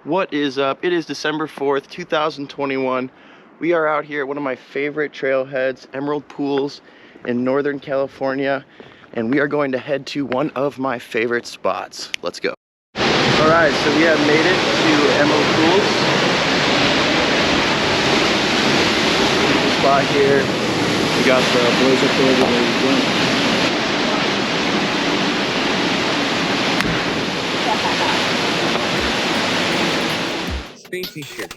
What is up? It is December 4th, 2021. We are out here at one of my favorite trailheads, Emerald Pools in Northern California, and we are going to head to one of my favorite spots. Let's go. All right, so we have made it to Emerald Pools. The spot here. We got the boys up there ready to jump. Space t-shirt.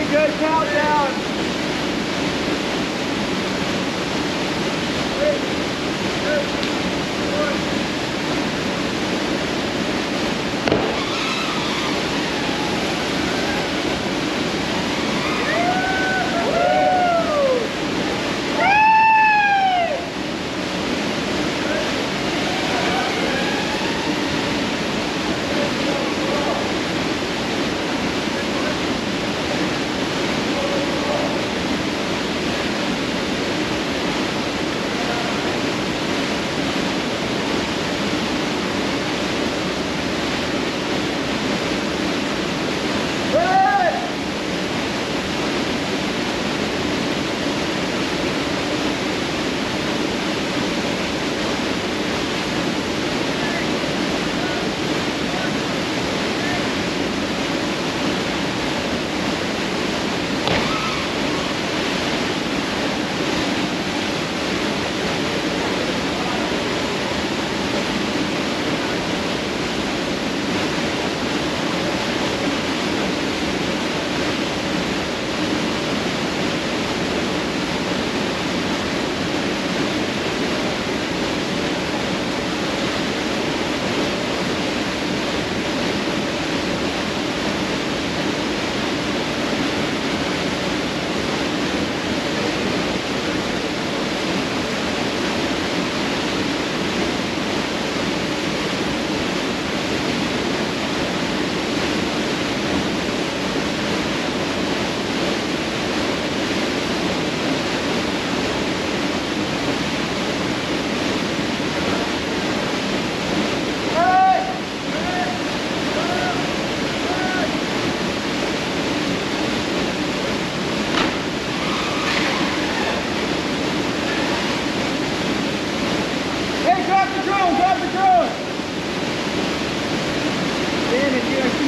Good countdown.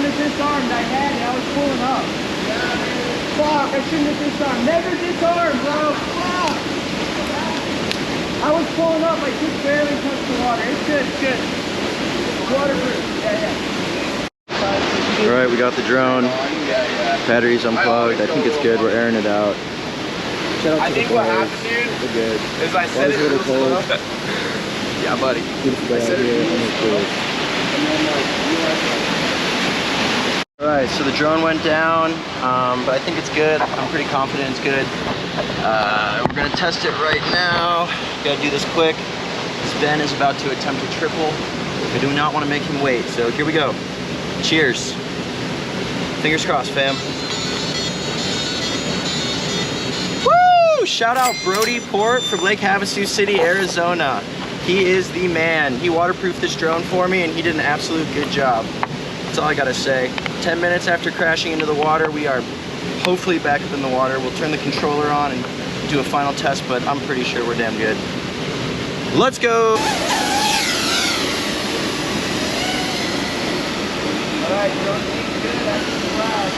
Disarmed, I had it, I was pulling up. Fuck, I shouldn't have disarmed. Never disarm, bro. Fuck. I was pulling up, I just barely touched the water. It's good, it's good. It's waterproof. Yeah. Alright, we got the drone. Batteries unplugged. I think it's good. We're airing it out. Shout out to the players. What happened, dude, we're good. Is I said it was cold. Yeah, buddy. Beautiful day out here. Alright, so the drone went down, but I think it's good. I'm pretty confident it's good. We're going to test it right now. Gotta do this quick. This Ben is about to attempt a triple. I do not want to make him wait, so here we go. Cheers. Fingers crossed, fam. Woo! Shout out Brody Port from Lake Havasu City, Arizona. He is the man. He waterproofed this drone for me, and he did an absolute good job. That's all I gotta say. 10 minutes after crashing into the water, we are hopefully back up in the water. We'll turn the controller on and do a final test, but I'm pretty sure we're damn good. Let's go! Alright, drone seems good after the flash.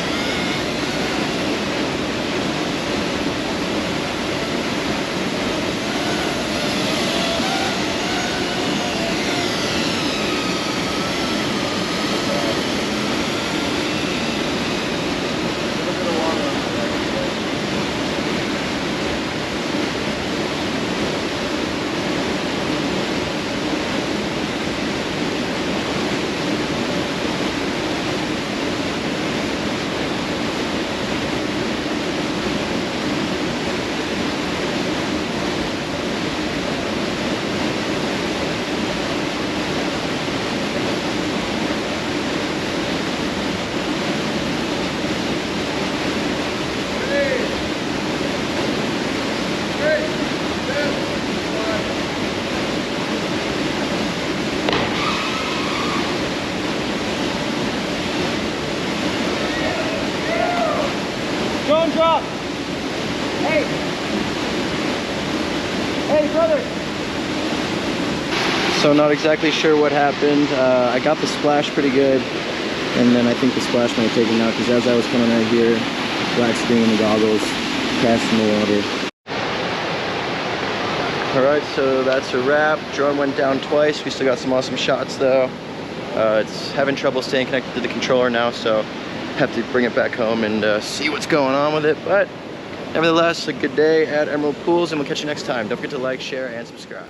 So not exactly sure what happened. I got the splash pretty good, and then I think the splash might have taken out because as I was coming right here, black screen, the goggles, crashed in the water. Alright, so that's a wrap. Drone went down twice. We still got some awesome shots though. It's having trouble staying connected to the controller now, so have to bring it back home and see what's going on with it. But nevertheless, a good day at Emerald Pools, and we'll catch you next time. Don't forget to like, share, and subscribe.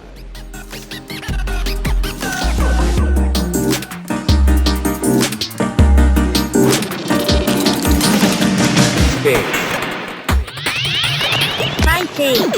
Fighting!